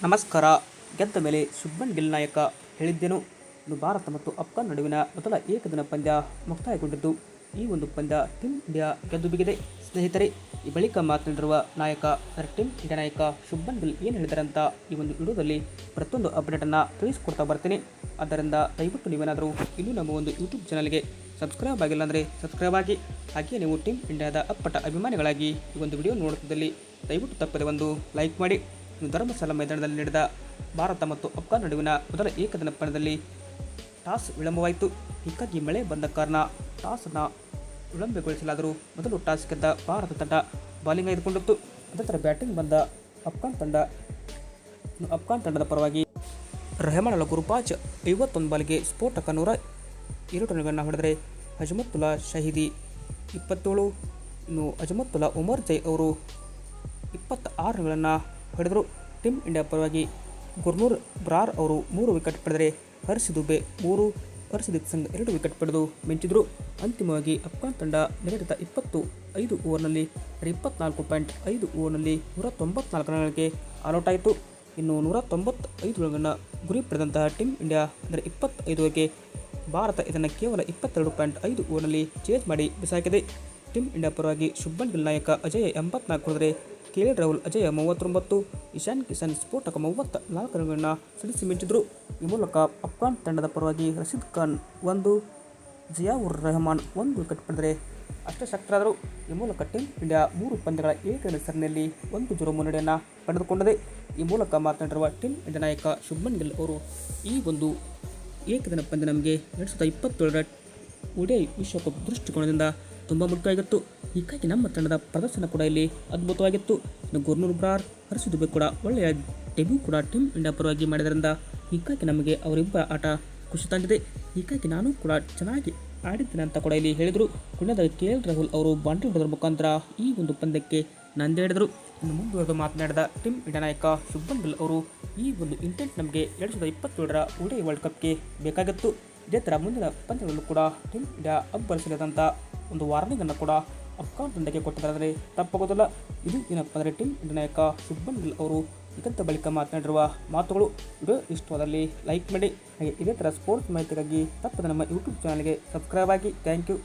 ನಮಸ್ಕಾರ. ಗೆದ್ದ ಮೇಲೆ ಶುಭ್ಮನ್ ಗಿಲ್ ನಾಯಕ ಹೇಳಿದ್ದೇನು? ಇನ್ನು ಭಾರತ ಮತ್ತು ಅಫ್ಘಾನ್ ನಡುವಿನ ಮೊದಲ ಏಕದಿನ ಪಂದ್ಯ ಮುಕ್ತಾಯಗೊಂಡಿದ್ದು, ಈ ಒಂದು ಪಂದ್ಯ ಟೀಮ್ ಇಂಡಿಯಾ ಗೆದ್ದು ಬಿಗಿದೆ. ಸ್ನೇಹಿತರೆ, ಈ ಬಳಿಕ ಮಾತನಾಡಿರುವ ಟೀಮ್ ಇಂಡಿಯಾ ನಾಯಕ ಶುಭ್ಮನ್ ಗಿಲ್ ಏನು ಹೇಳಿದ್ದಾರೆ ಅಂತ ಈ ಒಂದು ವಿಡಿಯೋದಲ್ಲಿ ಪ್ರತಿಯೊಂದು ಅಪ್ಡೇಟನ್ನು ತಿಳಿಸ್ಕೊಡ್ತಾ ಬರ್ತೀನಿ. ಆದ್ದರಿಂದ ದಯವಿಟ್ಟು ನೀವೇನಾದರೂ ಇನ್ನೂ ನಮ್ಮ ಒಂದು ಯೂಟ್ಯೂಬ್ ಚಾನಲ್ಗೆ ಸಬ್ಸ್ಕ್ರೈಬ್ ಆಗಿಲ್ಲ ಅಂದರೆ ಸಬ್ಸ್ಕ್ರೈಬ್ ಆಗಿ. ಹಾಗೆಯೇ ನೀವು ಟೀಮ್ ಇಂಡಿಯಾದ ಅಪ್ಪಟ ಅಭಿಮಾನಿಗಳಾಗಿ ಈ ಒಂದು ವಿಡಿಯೋ ನೋಡುತ್ತಿದ್ದಲ್ಲಿ ದಯವಿಟ್ಟು ತಪ್ಪದೆ ಒಂದು ಲೈಕ್ ಮಾಡಿ. ಧರ್ಮಸ್ಥಳ ಮೈದಾನದಲ್ಲಿ ನಡೆದ ಭಾರತ ಮತ್ತು ಅಫ್ಘಾನ್ ನಡುವಿನ ಮೊದಲ ಏಕದಿನ ಪಂದ್ಯದಲ್ಲಿ ಟಾಸ್ ವಿಳಂಬವಾಯಿತು. ಹೀಗಾಗಿ ಮಳೆ ಬಂದ ಕಾರಣ ಟಾಸನ್ನು ವಿಳಂಬಗೊಳಿಸಲಾದರೂ ಮೊದಲು ಟಾಸ್ ಗೆದ್ದ ಭಾರತ ತಂಡ ಬಾಲಿಂಗ್ ಆಯ್ದುಕೊಂಡಿತ್ತು. ಅನಂತರ ಬ್ಯಾಟಿಂಗ್ ಬಂದ ಅಫ್ಘಾನ್ ತಂಡದ ಪರವಾಗಿ ರೆಹಮಾನ್ ಅಲ್ ಗುರ್ಬಾಜ್ 51 ಬಾಲ್ಗೆ ಸ್ಫೋಟಕ 102 ರನ್ಗಳನ್ನು ಹೊಡೆದರೆ ಅಜ್ಮತುಲ್ಲಾ ಶಹೀದಿ 27, ಇನ್ನು ಅಜ್ಮತುಲ್ಲಾ ಉಮರ್ ಜೈ ಅವರು 26 ರನ್ಗಳನ್ನು ಹೊಡೆದರು. ಟೀಮ್ ಇಂಡಿಯಾ ಪರವಾಗಿ ಗುರ್ನೂರ್ ಬ್ರಾರ್ ಅವರು 3 ವಿಕೆಟ್ ಪಡೆದರೆ ಹರ್ಷದೀಪ್ ದುಬೆ 3, ಹರ್ಷದೀಪ್ ಸಿಂಗ್ 2 ವಿಕೆಟ್ ಪಡೆದು ಮಿಂಚಿದರು. ಅಂತಿಮವಾಗಿ ಅಫ್ಘಾನ್ ತಂಡ ನಿಗದಿತ 25 ಓವರ್ನಲ್ಲಿ 24.5 ಓವರ್ನಲ್ಲಿ 194 ರನ್ಗಳಿಗೆ ಆಲ್ಔಟ್ ಆಯಿತು. ಇನ್ನು 195 ರನ್ಗಳನ್ನು ಗುರಿ ಪಡೆದಂತಹ ಟೀಮ್ ಇಂಡಿಯಾ ಅಂದರೆ 25ಗೆ ಭಾರತ ಇದನ್ನು ಕೇವಲ 22.5 ಓವರ್ನಲ್ಲಿ ಚೇಸ್ ಮಾಡಿ ಬಿಸಾಕಿದೆ. ಟೀಮ್ ಇಂಡಿಯಾ ಪರವಾಗಿ ಶುಭ್ಮನ್ ಗಿಲ್ ನಾಯಕ ಅಜಯ್ 84 ಹೊಡೆದರೆ ಕೆಎಲ್ ರಾಹುಲ್ ಅಜಯ್ 39, ಇಶಾನ್ ಕಿಶನ್ ಸ್ಫೋಟಕ 34 ರನ್ಗಳನ್ನು ಸಿಡಿಸಿ ಮಿಂಚಿದರು. ಈ ಮೂಲಕ ಅಫ್ಘಾನ್ ತಂಡದ ಪರವಾಗಿ ರಶೀದ್ ಖಾನ್ 1, ಜಿಯಾವುರ್ ರೆಹಮಾನ್ 1 ವಿಕೆಟ್ ಪಡೆದರೆ ಅಷ್ಟೇ ಶಕ್ತರಾದರು. ಈ ಮೂಲಕ ಟೀಮ್ ಇಂಡಿಯಾ 3 ಪಂದ್ಯಗಳ ಏಕದಿನ ಸರಣಿಯಲ್ಲಿ 1-0 ಮುನ್ನಡೆಯನ್ನು ಪಡೆದುಕೊಂಡಿದೆ. ಈ ಮೂಲಕ ಮಾತನಾಡಿರುವ ಟೀಮ್ ಇಂಡಿಯಾ ನಾಯಕ ಶುಭ್ಮನ್ ಗಿಲ್ ಅವರು, ಈ ಒಂದು ಏಕದಿನ ಪಂದ್ಯ ನಮಗೆ 2027ರ ODI ವಿಶ್ವಕಪ್ ದೃಷ್ಟಿಕೋನದಿಂದ ತುಂಬ ಮುಖ್ಯವಾಗಿತ್ತು. ಹೀಗಾಗಿ ನಮ್ಮ ತಂಡದ ಪ್ರದರ್ಶನ ಕೂಡ ಇಲ್ಲಿ ಅದ್ಭುತವಾಗಿತ್ತು. ಇನ್ನು ಗುರ್ನೂರ್ ಬ್ರಾರ್, ಹರ್ಷದೀಪ್ ದುಬೆ ಕೂಡ ಒಳ್ಳೆಯ ಡೆಬ್ಯೂ ಕೂಡ ಟೀಮ್ ಇಂಡಿಯಾ ಪರವಾಗಿ ಮಾಡಿದ್ದರಿಂದ ಹೀಗಾಗಿ ನಮಗೆ ಅವರಿಬ್ಬರ ಆಟ ಖುಷಿ ತಂದಿದೆ. ಹೀಗಾಗಿ ನಾನು ಕೂಡ ಚೆನ್ನಾಗಿ ಆಡಿದ್ದೇನೆ ಅಂತ ಕೂಡ ಇಲ್ಲಿ ಹೇಳಿದರು. ಕೊನೆಯದಾಗಿ ಕೆಎಲ್ ರಾಹುಲ್ ಅವರು ಬೌಂಡ್ರಿ ಹೊಡೆದ್ರ ಮುಖಾಂತರ ಈ ಒಂದು ಪಂದ್ಯಕ್ಕೆ ನಂದಿ ಹಿಡಿದರು. ಇನ್ನು ಮುಂದುವರೆದು ಮಾತನಾಡಿದ ಟೀಮ್ ಇಂಡಿಯಾ ನಾಯಕ ಶುಭ್ಮನ್ ಗಿಲ್ ಅವರು, ಈ ಒಂದು ಇಂಟೆಂಟ್ ನಮಗೆ 2027ರ ODI ವರ್ಲ್ಡ್ ಕಪ್ಗೆ ಬೇಕಾಗಿತ್ತು. ಇದೇ ಥರ ಮುಂದಿನ ಪಂದ್ಯಗಳಲ್ಲೂ ಕೂಡ ಟೀಮ್ ಇಂಡಿಯಾ ಅಬ್ಬರಿಸಲಿದಂಥ ಒಂದು ವಾರ್ನಿಂಗನ್ನು ಕೂಡ ಅಫ್ಘಾನ್ ತಂಡಕ್ಕೆ ಕೊಟ್ಟಿದ್ದಾರೆ ತಪ್ಪಾಗೋದಿಲ್ಲ. ಇದು ಏನಪ್ಪ ಅಂದರೆ ಟೀಮ್ ಇಂಡಿಯಾ ನಾಯಕ ಶುಭ್ಮನ್ ಗಿಲ್ ಅವರು ಗೆದ್ದ ಬಳಿಕ ಮಾತನಾಡಿರುವ ಮಾತುಗಳು. ವಿಡಿಯೋ ಇಷ್ಟವಾದಲ್ಲಿ ಲೈಕ್ ಮಾಡಿ. ಹಾಗೆ ಇದೇ ಥರ ಸ್ಪೋರ್ಟ್ಸ್ ಮಾಹಿತಿಗಾಗಿ ತಪ್ಪದೆ ನಮ್ಮ ಯೂಟ್ಯೂಬ್ ಚಾನಲ್ಗೆ ಸಬ್ಸ್ಕ್ರೈಬ್ ಆಗಿ. Thank you.